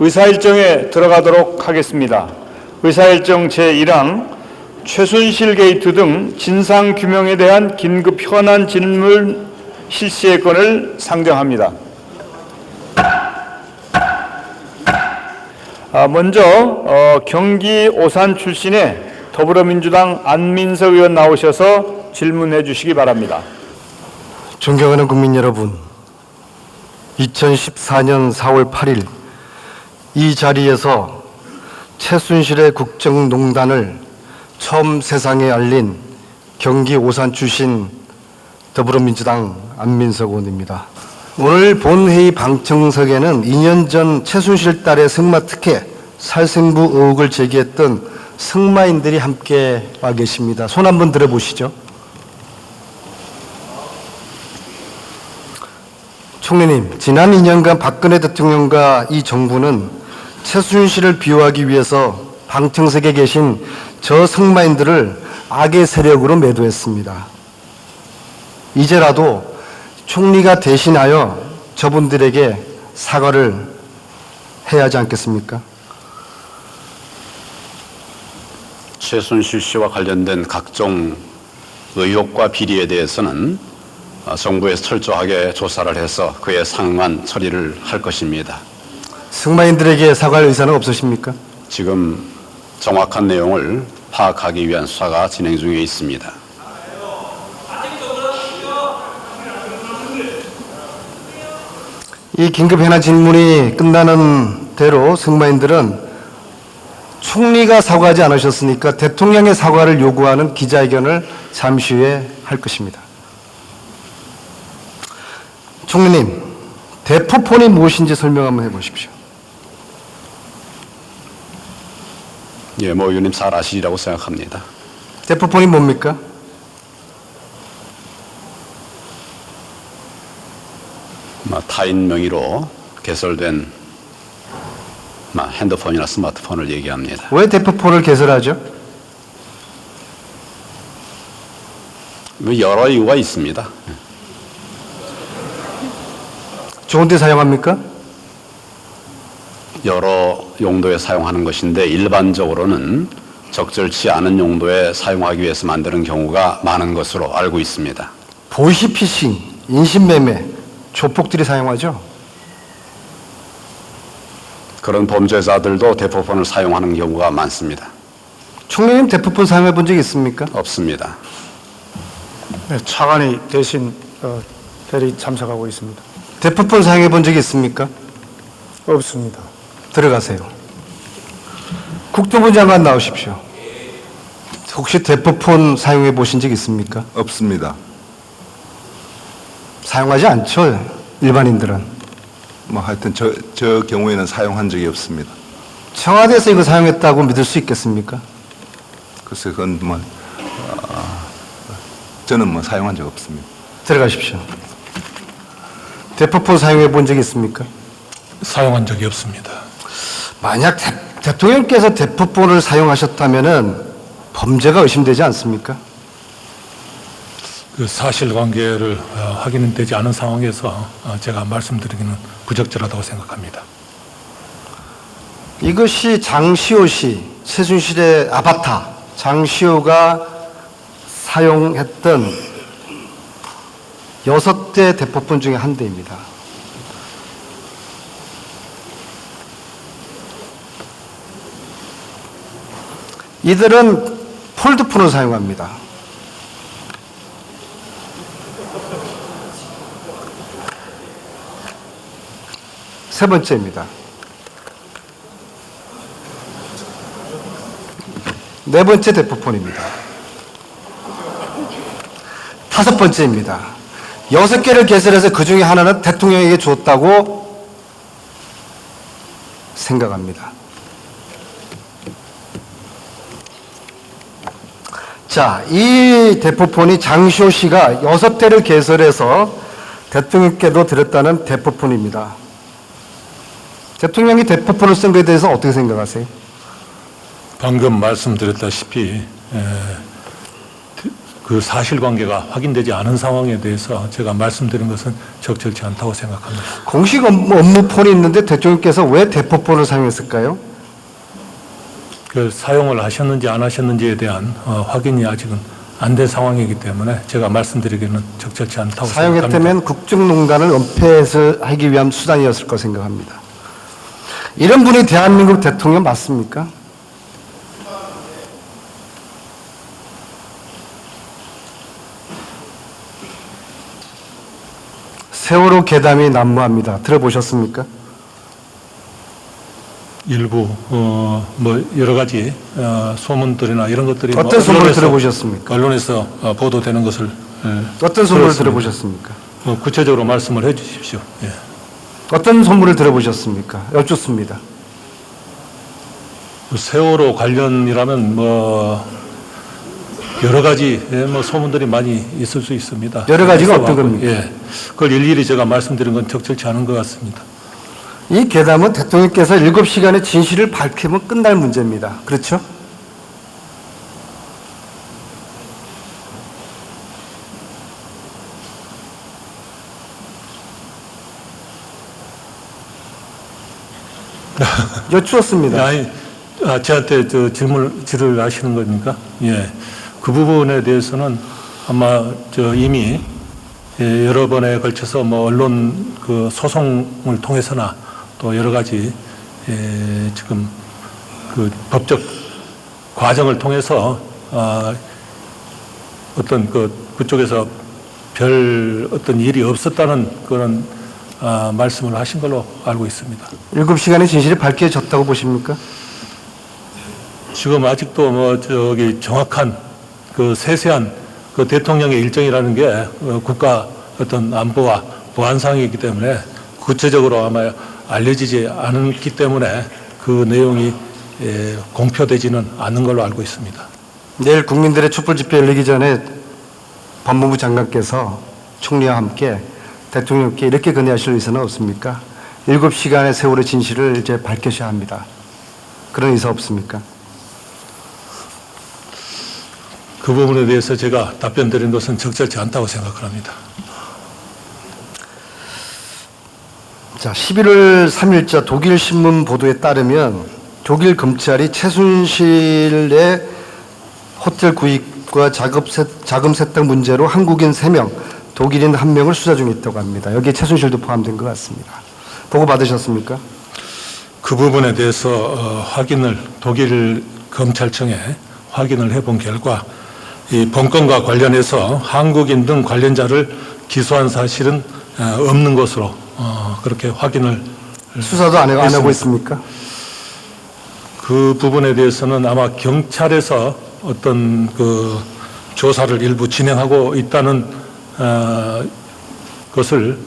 의사일정에 들어가도록 하겠습니다. 의사일정 제1항 최순실 게이트 등 진상규명에 대한 긴급 현안 질문 실시의 건을 상정합니다. 먼저 경기 오산 출신의 더불어민주당 안민석 의원 나오셔서 질문해 주시기 바랍니다. 존경하는 국민 여러분, 2014년 4월 8일 이 자리에서 최순실의 국정농단을 처음 세상에 알린 경기 오산 출신 더불어민주당 안민석 의원입니다. 오늘 본회의 방청석에는 2년 전 최순실 딸의 승마 특혜 살생부 의혹을 제기했던 승마인들이 함께 와 계십니다. 손 한번 들어보시죠. 총리님, 지난 2년간 박근혜 대통령과 이 정부는 최순실을 비호하기 위해서 방청석에 계신 저 승마인들을 악의 세력으로 매도했습니다. 이제라도 총리가 대신하여 저분들에게 사과를 해야 하지 않겠습니까? 최순실 씨와 관련된 각종 의혹과 비리에 대해서는 정부에서 철저하게 조사를 해서 그에 상응한 처리를 할 것입니다. 승마인들에게 사과할 의사는 없으십니까? 지금 정확한 내용을 파악하기 위한 수사가 진행 중에 있습니다. 이 긴급 현안 질문이 끝나는 대로 승마인들은 총리가 사과하지 않으셨으니까 대통령의 사과를 요구하는 기자회견을 잠시 후에 할 것입니다. 총리님, 대포폰이 무엇인지 설명 한번 해보십시오. 예, 모 의원님 잘 아시리라고 생각합니다. 대포폰이 뭡니까? 타인 명의로 개설된 핸드폰이나 스마트폰을 얘기합니다. 왜 대포폰을 개설하죠? 여러 이유가 있습니다. 좋은 데 사용합니까? 여러 용도에 사용하는 것인데 일반적으로는 적절치 않은 용도에 사용하기 위해서 만드는 경우가 많은 것으로 알고 있습니다. 보이스피싱, 인신매매, 조폭들이 사용하죠? 그런 범죄자들도 대포폰을 사용하는 경우가 많습니다. 총리님 대포폰 사용해 본 적 있습니까? 없습니다. 네, 차관이 대신 대리 참석하고 있습니다. 대포폰 사용해 본 적이 있습니까? 없습니다. 들어가세요. 국토부 장관 나오십시오. 혹시 대포폰 사용해 보신 적 있습니까? 없습니다. 사용하지 않죠, 일반인들은. 하여튼 저 경우에는 사용한 적이 없습니다. 청와대에서 이거 사용했다고 믿을 수 있겠습니까? 글쎄 그건 저는 사용한 적 없습니다. 들어가십시오. 대포폰 사용해 본 적 있습니까? 사용한 적이 없습니다. 만약 대통령께서 대포폰을 사용하셨다면은 범죄가 의심되지 않습니까? 그 사실관계를 확인되지 않은 상황에서 제가 말씀드리기는 부적절하다고 생각합니다. 이것이 장시호 씨, 최순실의 아바타, 장시호가 사용했던 6대 대포폰 중에 한 대입니다. 이들은 폴드폰을 사용합니다. 세 번째입니다. 네 번째 대포폰입니다. 다섯 번째입니다. 6개를 개설해서 그 중에 하나는 대통령에게 줬다고 생각합니다. 자, 이 대포폰이 장시호 씨가 6대를 개설해서 대통령께도 드렸다는 대포폰입니다. 대통령이 대포폰을 쓴 것에 대해서 어떻게 생각하세요? 방금 말씀드렸다시피 그 사실관계가 확인되지 않은 상황에 대해서 제가 말씀드린 것은 적절치 않다고 생각합니다. 공식 업무폰이 있는데 대통령께서 왜 대포폰을 사용했을까요? 그 사용을 하셨는지 안 하셨는지에 대한 확인이 아직은 안 된 상황이기 때문에 제가 말씀드리기는 적절치 않다고 생각합니다. 사용했다면 국정농단을 은폐하기 위한 수단이었을 거 생각합니다. 이런 분이 대한민국 대통령 맞습니까? 세월호 괴담이 난무합니다. 들어보셨습니까? 일부 뭐 여러 가지 소문들이나 이런 것들이 어떤 소문을 들어보셨습니까? 언론에서 보도되는 것을 어떤 소문을 들었습니다. 들어보셨습니까? 구체적으로 말씀을 해주십시오. 예. 어떤 소문을 들어보셨습니까? 여쭙습니다. 세월호 관련이라면 뭐 여러 가지 뭐 소문들이 많이 있을 수 있습니다. 여러 가지가 어떤 겁니까? 예, 그걸 일일이 제가 말씀드린 건 적절치 않은 것 같습니다. 이 괴담은 대통령께서 7시간의 진실을 밝히면 끝날 문제입니다. 그렇죠? 여쭈었습니다. 아니, 저한테 질을 하시는 겁니까? 예. 그 부분에 대해서는 아마 이미 여러 번에 걸쳐서 뭐 언론 그 소송을 통해서나 또 여러 가지 지금 그 법적 과정을 통해서 어떤 그쪽에서 별 어떤 일이 없었다는 그런 말씀을 하신 걸로 알고 있습니다. 7시간의 진실이 밝혀졌다고 보십니까? 지금 아직도 뭐 정확한 그 세세한 그 대통령의 일정이라는 게 국가 어떤 안보와 보안 상황이기 때문에 구체적으로 아마 알려지지 않기 때문에 그 내용이 공표되지는 않는 걸로 알고 있습니다. 내일 국민들의 촛불 집회 열리기 전에 법무부 장관께서 총리와 함께 대통령께 이렇게 건의하실 의사는 없습니까? 7시간의 세월의 진실을 이제 밝혀셔야 합니다. 그런 의사 없습니까? 그 부분에 대해서 제가 답변 드린 것은 적절치 않다고 생각을 합니다. 자, 11월 3일자 독일 신문 보도에 따르면 독일 검찰이 최순실의 호텔 구입과 자금 세탁 문제로 한국인 3명, 독일인 1명을 수사 중에 있다고 합니다. 여기에 최순실도 포함된 것 같습니다. 보고 받으셨습니까? 그 부분에 대해서 확인을 독일 검찰청에 확인을 해본 결과 이 본건과 관련해서 한국인 등 관련자를 기소한 사실은 없는 것으로 그렇게 확인을 수사도 안 하고 있습니까? 그 부분에 대해서는 아마 경찰에서 어떤 그 조사를 일부 진행하고 있다는 것을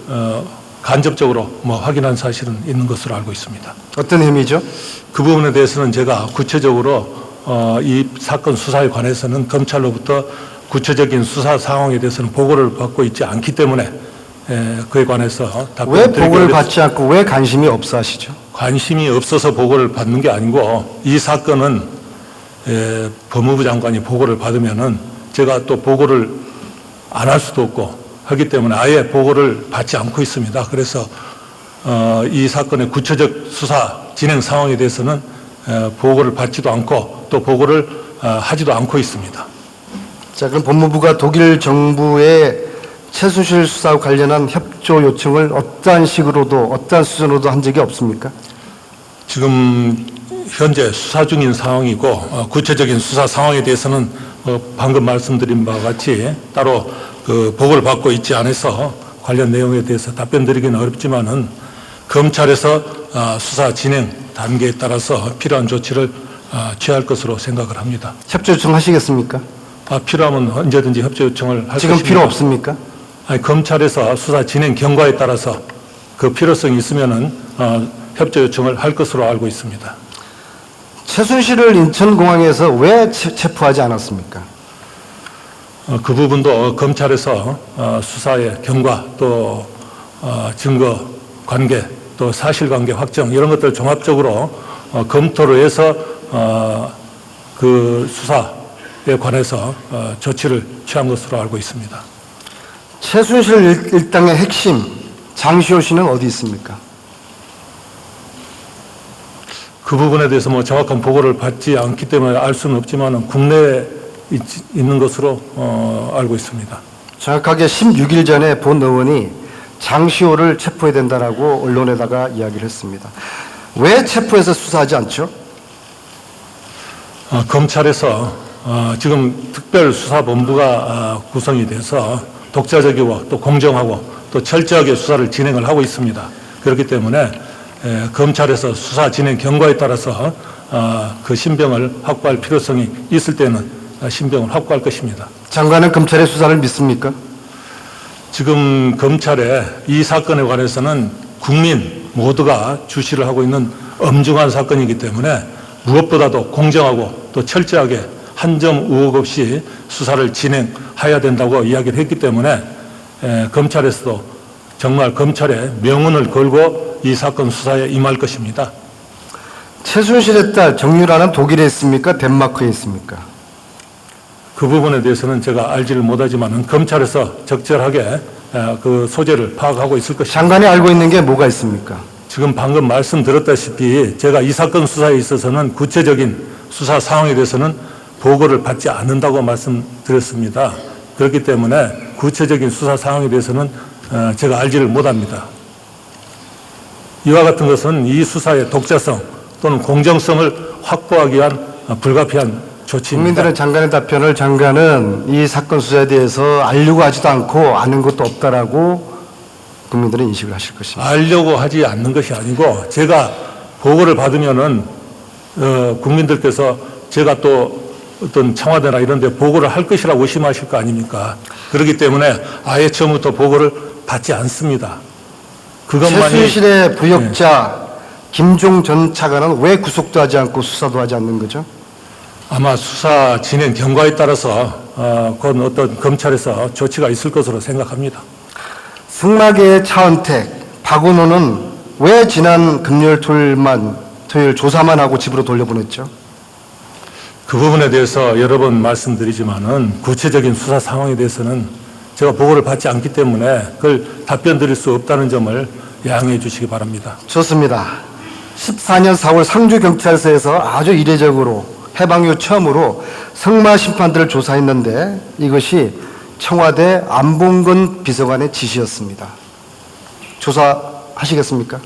간접적으로 뭐 확인한 사실은 있는 것으로 알고 있습니다. 어떤 혐의죠? 그 부분에 대해서는 제가 구체적으로 이 사건 수사에 관해서는 검찰로부터 구체적인 수사 상황에 대해서는 보고를 받고 있지 않기 때문에 그에 관해서 왜 보고를 받지 않고 왜 관심이 없어 하시죠? 관심이 없어서 보고를 받는 게 아니고 이 사건은 법무부 장관이 보고를 받으면은 제가 또 보고를 안 할 수도 없고 하기 때문에 아예 보고를 받지 않고 있습니다. 그래서 이 사건의 구체적 수사 진행 상황에 대해서는 보고를 받지도 않고 또 보고를 하지도 않고 있습니다. 자, 그럼 법무부가 독일 정부의 최순실 수사와 관련한 협조 요청을 어떠한 식으로도 어떠한 수준으로도 한 적이 없습니까? 지금 현재 수사 중인 상황이고 구체적인 수사 상황에 대해서는 방금 말씀드린 바와 같이 따로 그 보고를 받고 있지 않아서 관련 내용에 대해서 답변드리기는 어렵지만은 검찰에서 수사 진행 단계에 따라서 필요한 조치를 취할 것으로 생각을 합니다. 협조 요청하시겠습니까? 필요하면 언제든지 협조 요청을 할 지금 것입니다. 필요 없습니까? 아니, 검찰에서 수사 진행 경과에 따라서 그 필요성이 있으면은 협조 요청을 할 것으로 알고 있습니다. 최순실을 인천공항에서 왜 체포하지 않았습니까? 그 부분도 검찰에서 수사의 경과 또 증거 관계 또 사실관계 확정 이런 것들 종합적으로 검토를 해서 그 수사에 관해서 조치를 취한 것으로 알고 있습니다. 최순실 일당의 핵심 장시호 씨는 어디 있습니까? 그 부분에 대해서 뭐 정확한 보고를 받지 않기 때문에 알 수는 없지만 국내에 있는 것으로 알고 있습니다. 정확하게 16일 전에 본 의원이 장시호를 체포해야 된다라고 언론에다가 이야기를 했습니다. 왜 체포해서 수사하지 않죠? 검찰에서 지금 특별수사본부가 구성이 돼서 독자적이고 또 공정하고 또 철저하게 수사를 진행을 하고 있습니다. 그렇기 때문에 검찰에서 수사 진행 경과에 따라서 그 신병을 확보할 필요성이 있을 때는 신병을 확보할 것입니다. 장관은 검찰의 수사를 믿습니까? 지금 검찰에 이 사건에 관해서는 국민 모두가 주시를 하고 있는 엄중한 사건이기 때문에 무엇보다도 공정하고 또 철저하게 한 점 의혹 없이 수사를 진행해야 된다고 이야기를 했기 때문에 검찰에서도 정말 검찰의 명운을 걸고 이 사건 수사에 임할 것입니다. 최순실의 딸 정유라는 독일에 있습니까? 덴마크에 있습니까? 그 부분에 대해서는 제가 알지를 못하지만 검찰에서 적절하게 그 소재를 파악하고 있을 것입니다. 장관이 알고 있는 게 뭐가 있습니까? 지금 방금 말씀드렸다시피 제가 이 사건 수사에 있어서는 구체적인 수사 상황에 대해서는 보고를 받지 않는다고 말씀드렸습니다. 그렇기 때문에 구체적인 수사 상황에 대해서는 제가 알지를 못합니다. 이와 같은 것은 이 수사의 독자성 또는 공정성을 확보하기 위한 불가피한 조치입니다. 국민들은 장관의 답변을 장관은 이 사건 수사에 대해서 알려고 하지도 않고 아는 것도 없다라고 국민들은 인식을 하실 것입니다. 알려고 하지 않는 것이 아니고 제가 보고를 받으면은 국민들께서 제가 또 어떤 청와대나 이런 데 보고를 할 것이라고 의심하실 거 아닙니까? 그렇기 때문에 아예 처음부터 보고를 받지 않습니다. 그것만이 최순실의 부역자 김종 전 차관은 왜 구속도 하지 않고 수사도 하지 않는 거죠? 아마 수사 진행 경과에 따라서 곧 어떤 검찰에서 조치가 있을 것으로 생각합니다. 승마계의 차은택, 박은호는 왜 지난 금요일 토요일 조사만 하고 집으로 돌려보냈죠? 그 부분에 대해서 여러 번 말씀드리지만은 구체적인 수사 상황에 대해서는 제가 보고를 받지 않기 때문에 그걸 답변 드릴 수 없다는 점을 양해해 주시기 바랍니다. 좋습니다. 14년 4월 상주경찰서에서 아주 이례적으로 해방 이후 처음으로 승마 심판들을 조사했는데 이것이 청와대 안봉근 비서관의 지시였습니다. 조사하시겠습니까?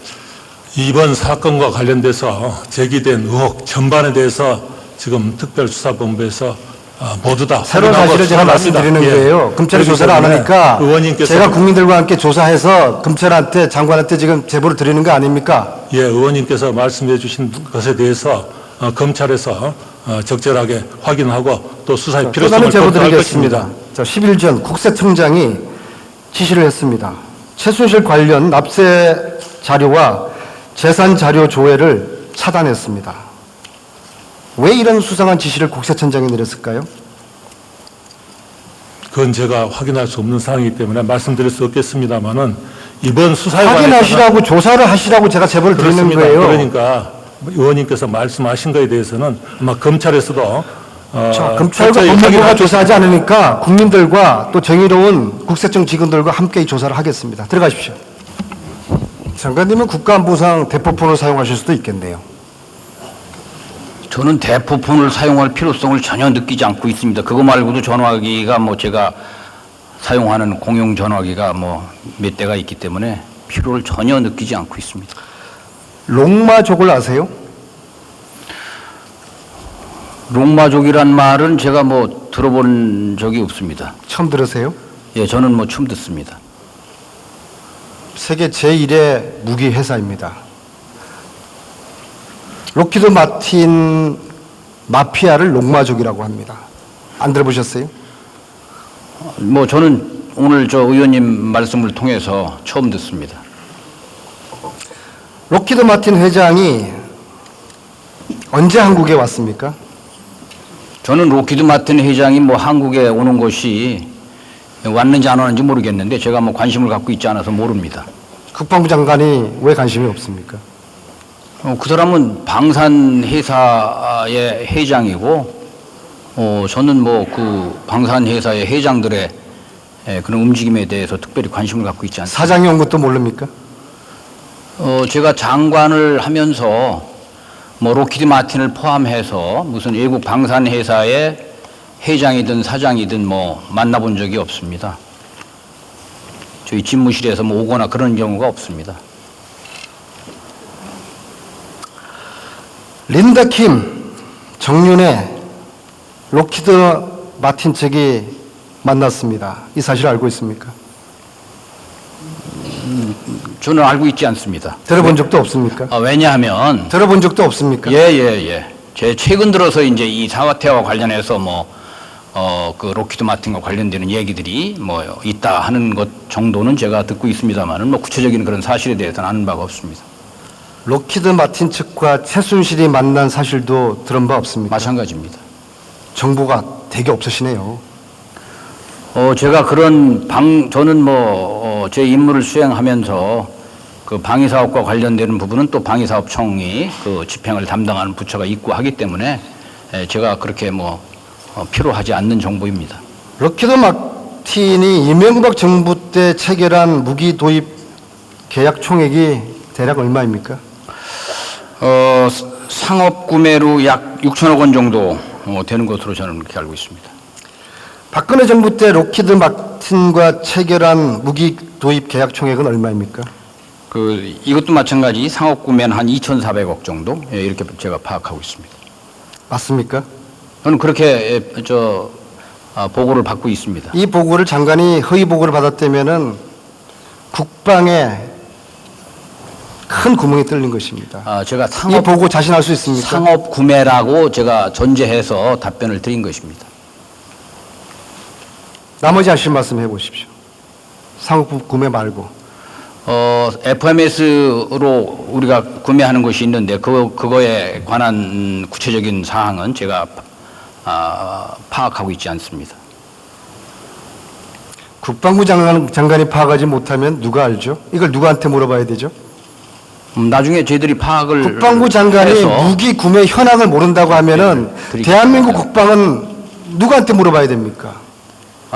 이번 사건과 관련돼서 제기된 의혹 전반에 대해서 지금 특별수사본부에서 모두 다 새로운 확인하고 사실을 제가 수사합니다. 말씀드리는 예. 거예요. 검찰이 그렇기 조사를 안 때문에 하니까 의원님께서 제가 국민들과 함께 조사해서 검찰한테 장관한테 지금 제보를 드리는 거 아닙니까? 예, 의원님께서 말씀해 주신 것에 대해서 검찰에서 적절하게 확인하고 또 수사의 또 필요성을 다른 제보 검토할 드리겠습니다. 것입니다. 자, 10일 전 국세청장이 지시를 했습니다. 최순실 관련 납세 자료와 재산 자료 조회를 차단했습니다. 왜 이런 수상한 지시를 국세청장이 내렸을까요? 그건 제가 확인할 수 없는 사항이기 때문에 말씀드릴 수 없겠습니다만은 이번 수사에 확인하시라고 조사를 하시라고 제가 제보를 드리는 그렇습니다. 거예요. 그러니까 의원님께서 말씀하신 것에 대해서는 아마 검찰에서도 자, 검찰과 철저히 법무부가 확인할 조사하지 않으니까 국민들과 또 정의로운 국세청 직원들과 함께 이 조사를 하겠습니다. 들어가십시오. 장관님은 국가안보상 대포폰을 사용하실 수도 있겠네요. 저는 대포폰을 사용할 필요성을 전혀 느끼지 않고 있습니다. 그거 말고도 전화기가 뭐 제가 사용하는 공용 전화기가 뭐 몇 대가 있기 때문에 필요를 전혀 느끼지 않고 있습니다. 롱마족을 아세요? 롱마족이란 말은 제가 뭐 들어본 적이 없습니다. 처음 들으세요? 예, 저는 뭐 처음 듣습니다. 세계 제1의 무기 회사입니다. 록히드 마틴 마피아를 롱마족이라고 합니다. 안 들어보셨어요? 뭐 저는 오늘 저 의원님 말씀을 통해서 처음 듣습니다. 록히드 마틴 회장이 언제 한국에 왔습니까? 저는 록히드 마틴 회장이 뭐 한국에 오는 것이 왔는지 안 왔는지 모르겠는데 제가 뭐 관심을 갖고 있지 않아서 모릅니다. 국방부 장관이 왜 관심이 없습니까? 그 사람은 방산 회사의 회장이고 저는 뭐 그 방산회사의 회장들의 그런 움직임에 대해서 특별히 관심을 갖고 있지 않습니다. 사장이 온 것도 모릅니까? 제가 장관을 하면서 뭐 로키드 마틴을 포함해서 무슨 외국 방산회사의 회장이든 사장이든 뭐 만나본 적이 없습니다. 저희 집무실에서 뭐 오거나 그런 경우가 없습니다. 린다 킴, 정윤회, 록히드 마틴 측이 만났습니다. 이 사실 알고 있습니까? 저는 알고 있지 않습니다. 들어본 적도 없습니까? 왜냐하면 들어본 적도 없습니까? 예. 제 최근 들어서 이제 이 사태와 관련해서 그 로키드 마틴과 관련되는 얘기들이 뭐 있다 하는 것 정도는 제가 듣고 있습니다만은 뭐 구체적인 그런 사실에 대해서는 아는 바가 없습니다. 록히드 마틴 측과 최순실이 만난 사실도 들은 바 없습니까? 마찬가지입니다. 정보가 되게 없으시네요. 제가 저는 제 임무를 수행하면서 그 방위사업과 관련되는 부분은 또 방위사업청이 그 집행을 담당하는 부처가 있고 하기 때문에 제가 그렇게 필요하지 않는 정보입니다. 록히드 마틴이 이명박 정부 때 체결한 무기 도입 계약 총액이 대략 얼마입니까? 상업 구매로 약 6천억 원 정도 되는 것으로 저는 그렇게 알고 있습니다. 박근혜 정부 때 록히드 마틴과 체결한 무기 도입 계약 총액은 얼마입니까? 이것도 마찬가지 상업 구매는 한 2,400억 정도 이렇게 제가 파악하고 있습니다. 맞습니까? 저는 그렇게 보고를 받고 있습니다. 이 보고를 장관이 허위 보고를 받았다면은 국방에 큰 구멍이 뚫린 것입니다. 제가 이 보고 자신할 수 있습니까? 상업 구매라고 제가 전제해서 답변을 드린 것입니다. 나머지 하실 말씀 해보십시오. 상업 구매 말고. FMS로 우리가 구매하는 것이 있는데 그거에 관한 구체적인 사항은 제가 파악하고 있지 않습니다. 국방부 장관이 파악하지 못하면 누가 알죠? 이걸 누구한테 물어봐야 되죠? 나중에 저희들이 파악을 국방부 장관이 해서 무기 구매 현황을 모른다고 하면은 대한민국 국방은 누구한테 물어봐야 됩니까?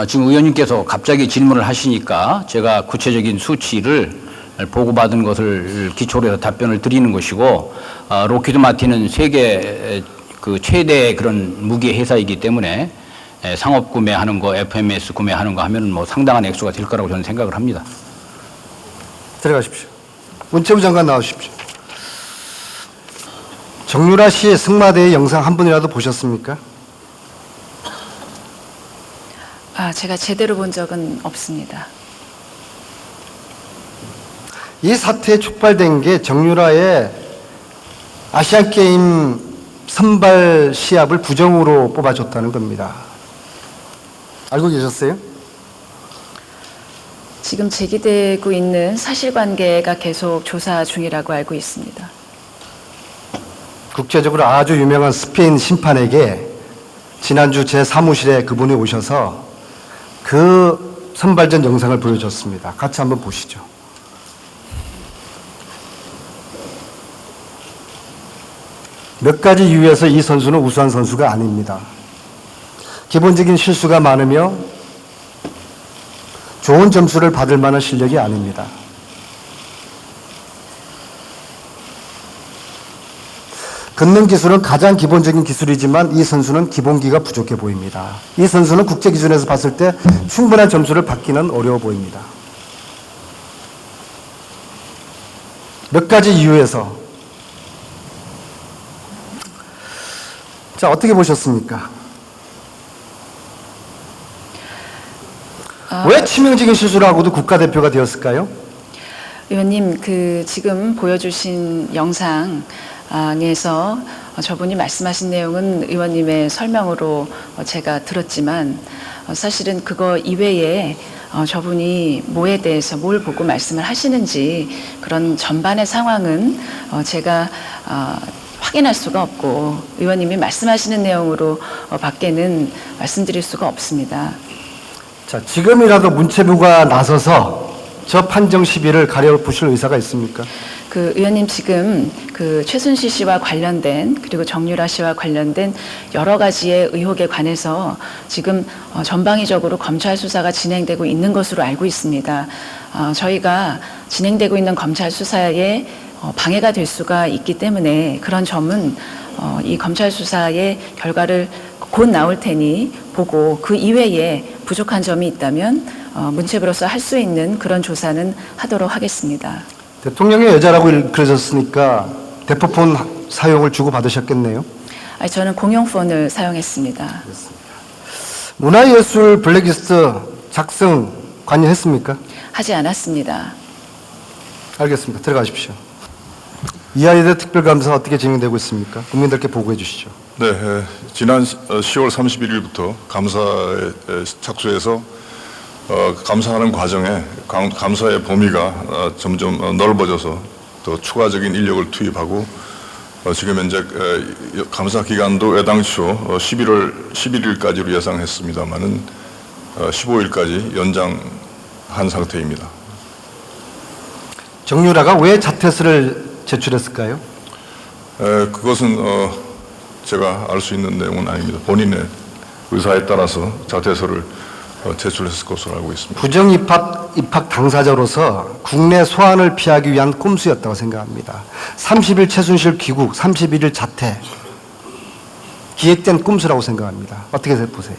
지금 의원님께서 갑자기 질문을 하시니까 제가 구체적인 수치를 보고받은 것을 기초로 해서 답변을 드리는 것이고, 로키드 마틴은 세계 그 최대의 그런 무기 회사이기 때문에 상업 구매하는 거, FMS 구매하는 거 하면 상당한 액수가 될 거라고 저는 생각을 합니다. 들어가십시오. 문체부 장관 나오십시오. 정유라 씨의 승마대회 영상 한 번이라도 보셨습니까? 제가 제대로 본 적은 없습니다. 이 사태에 촉발된 게 정유라의 아시안게임 선발 시합을 부정으로 뽑아줬다는 겁니다. 알고 계셨어요? 지금 제기되고 있는 사실관계가 계속 조사 중이라고 알고 있습니다. 국제적으로 아주 유명한 스페인 심판에게 지난주 제 사무실에 그분이 오셔서 그 선발전 영상을 보여줬습니다. 같이 한번 보시죠. 몇 가지 이유에서 이 선수는 우수한 선수가 아닙니다. 기본적인 실수가 많으며 좋은 점수를 받을 만한 실력이 아닙니다. 걷는 기술은 가장 기본적인 기술이지만 이 선수는 기본기가 부족해 보입니다. 이 선수는 국제 기준에서 봤을 때 충분한 점수를 받기는 어려워 보입니다. 몇 가지 이유에서. 자, 어떻게 보셨습니까? 왜 치명적인 실수를 하고도 국가대표가 되었을까요? 의원님, 지금 보여주신 영상에서 저분이 말씀하신 내용은 의원님의 설명으로 제가 들었지만 사실은 그거 이외에 저분이 뭐에 대해서 뭘 보고 말씀을 하시는지 그런 전반의 상황은 제가 확인할 수가 없고 의원님이 말씀하시는 내용으로 밖에는 말씀드릴 수가 없습니다. 자, 지금이라도 문체부가 나서서 저 판정 시비를 가려부실 의사가 있습니까? 그 의원님 지금 그 최순실 씨와 관련된 그리고 정유라 씨와 관련된 여러 가지의 의혹에 관해서 지금 전방위적으로 검찰 수사가 진행되고 있는 것으로 알고 있습니다. 저희가 진행되고 있는 검찰 수사에 방해가 될 수가 있기 때문에 그런 점은 이 검찰 수사의 결과를 곧 나올 테니 보고 그 이외에 부족한 점이 있다면 문체부로서 할 수 있는 그런 조사는 하도록 하겠습니다. 대통령의 여자라고 그러셨으니까 대포폰 사용을 주고받으셨겠네요. 아니, 저는 공용폰을 사용했습니다. 문화예술 블랙리스트 작성 관여했습니까? 하지 않았습니다. 알겠습니다. 들어가십시오. 이하여대 특별감사 어떻게 진행되고 있습니까? 국민들께 보고해 주시죠. 네, 지난 10월 31일부터 감사에 착수해서 감사하는 과정에 감사의 범위가 점점 넓어져서 더 추가적인 인력을 투입하고 지금 현재 감사 기간도 애당초 11월 11일까지로 예상했습니다마는 15일까지 연장한 상태입니다. 정유라가 왜 자퇴서를 제출했을까요? 그것은 제가 알 수 있는 내용은 아닙니다. 본인의 의사에 따라서 자퇴서를 제출했을 것으로 알고 있습니다. 부정 입학 당사자로서 국내 소환을 피하기 위한 꼼수였다고 생각합니다. 30일 최순실 귀국, 31일 자퇴. 기획된 꼼수라고 생각합니다. 어떻게 보세요?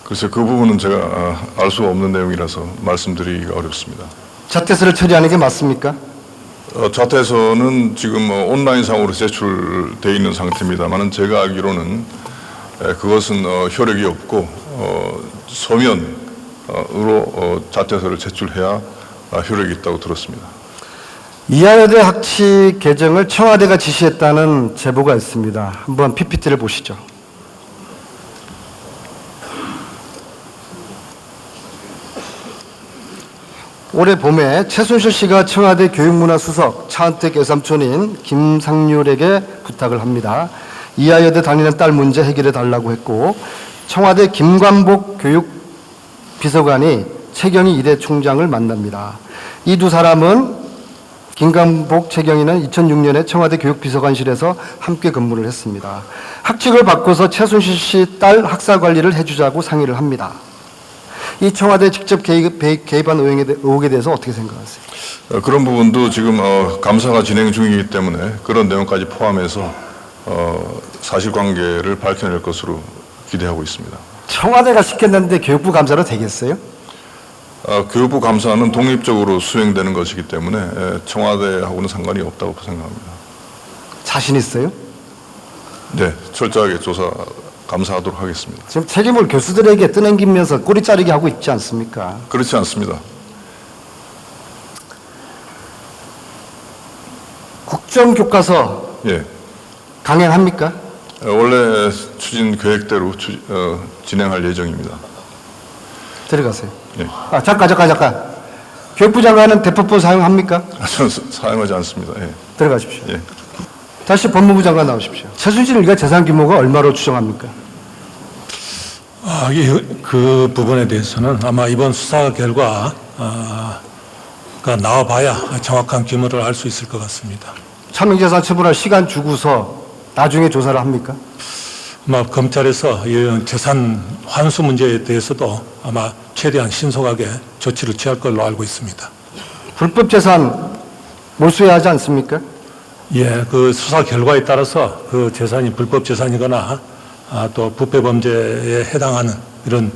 글쎄 그 부분은 제가 알 수 없는 내용이라서 말씀드리기가 어렵습니다. 자퇴서를 처리하는 게 맞습니까? 자퇴서는 지금 온라인상으로 제출돼 있는 상태입니다만 제가 알기로는 그것은 효력이 없고 서면으로 자퇴서를 제출해야 효력이 있다고 들었습니다. 이하여대 학칙 개정을 청와대가 지시했다는 제보가 있습니다. 한번 PPT를 보시죠. 올해 봄에 최순실 씨가 청와대 교육문화수석 차은택 외삼촌인 김상률에게 부탁을 합니다. 이하여대 다니는 딸 문제 해결해 달라고 했고 청와대 김관복 교육비서관이 최경희 이대 총장을 만납니다. 이 두 사람은 김관복, 최경희는 2006년에 청와대 교육비서관실에서 함께 근무를 했습니다. 학칙을 바꿔서 최순실 씨 딸 학사 관리를 해주자고 상의를 합니다. 이 청와대 직접 개입한 의혹에 대해서 어떻게 생각하세요? 그런 부분도 지금 감사가 진행 중이기 때문에 그런 내용까지 포함해서 사실관계를 밝혀낼 것으로 기대하고 있습니다. 청와대가 시켰는데 교육부 감사로 되겠어요? 교육부 감사는 독립적으로 수행되는 것이기 때문에 청와대하고는 상관이 없다고 생각합니다. 자신 있어요? 네, 철저하게 감사하도록 하겠습니다. 지금 책임을 교수들에게 떠넘기면서 꼬리 자르기 하고 있지 않습니까? 그렇지 않습니다. 국정교과서 예, 강행합니까? 원래 추진 계획대로 진행할 예정입니다. 들어가세요. 예. 잠깐. 교육부 장관은 대포폰 사용합니까? 저는 사용하지 않습니다. 예. 들어가십시오. 예. 다시 법무부 장관 나오십시오. 최순실 일가 재산 규모가 얼마로 추정합니까? 그 부분에 대해서는 아마 이번 수사 결과가 나와봐야 정확한 규모를 알 수 있을 것 같습니다. 차명재산 처분할 시간 주고서 나중에 조사를 합니까? 아마 검찰에서 이 재산 환수 문제에 대해서도 아마 최대한 신속하게 조치를 취할 걸로 알고 있습니다. 불법 재산 몰수해야 하지 않습니까? 예, 그 수사 결과에 따라서 그 재산이 불법 재산이거나 또 부패 범죄에 해당하는 이런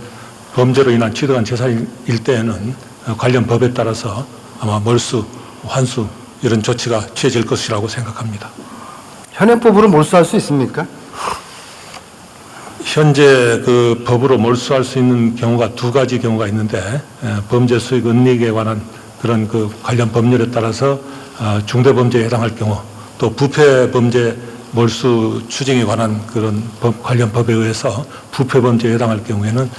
범죄로 인한 취득한 재산일 때에는 관련 법에 따라서 아마 몰수, 환수 이런 조치가 취해질 것이라고 생각합니다. 현행법으로 몰수할 수 있습니까? 현재 그 법으로 몰수할 수 있는 경우가 두 가지 경우가 있는데 범죄 수익 은닉에 관한 그런 그 관련 법률에 따라서 중대 범죄에 해당할 경우 또 부패 범죄 몰수 추징에 관한 그런 관련 법에 의해서 부패 범죄에 해당할 경우에는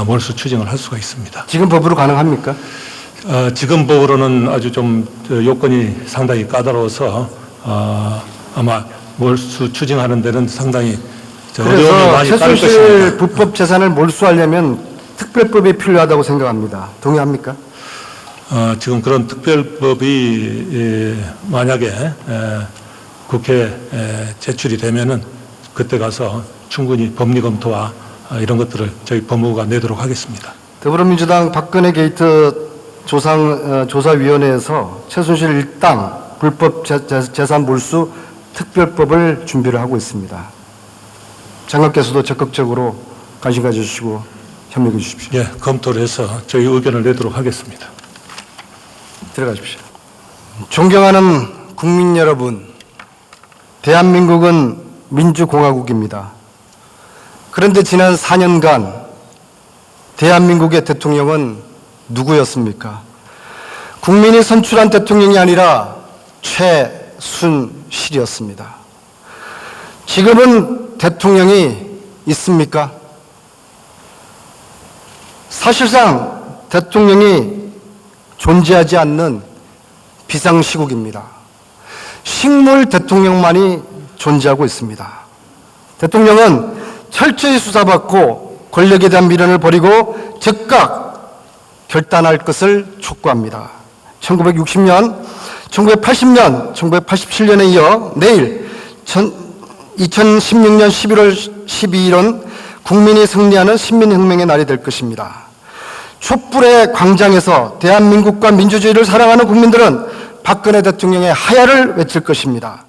몰수 추징을 할 수가 있습니다. 지금 법으로 가능합니까? 지금 법으로는 아주 좀 요건이 상당히 까다로워서 아마 몰수 추징하는 데는 상당히 어려움이 그래서 많이 따를 최순실 것입니다. 불법 재산을 몰수하려면 특별법이 필요하다고 생각합니다. 동의합니까? 지금 그런 특별법이 만약에 국회에 제출이 되면은 그때 가서 충분히 법리 검토와 이런 것들을 저희 법무부가 내도록 하겠습니다. 더불어민주당 박근혜 게이트 조사위원회에서 최순실 일당 불법 재산 몰수 특별법을 준비를 하고 있습니다. 장관께서도 적극적으로 관심 가져주시고 협력해 주십시오. 예, 검토를 해서 저희 의견을 내도록 하겠습니다. 들어가십시오. 존경하는 국민 여러분, 대한민국은 민주공화국입니다. 그런데 지난 4년간 대한민국의 대통령은 누구였습니까? 국민이 선출한 대통령이 아니라 최순실이었습니다. 지금은 대통령이 있습니까? 사실상 대통령이 존재하지 않는 비상시국입니다. 식물 대통령만이 존재하고 있습니다. 대통령은 철저히 수사받고 권력에 대한 미련을 버리고 즉각 결단할 것을 촉구합니다. 1960년, 1980년, 1987년에 이어 내일 2016년 11월 12일은 국민이 승리하는 신민혁명의 날이 될 것입니다. 촛불의 광장에서 대한민국과 민주주의를 사랑하는 국민들은 박근혜 대통령의 하야를 외칠 것입니다.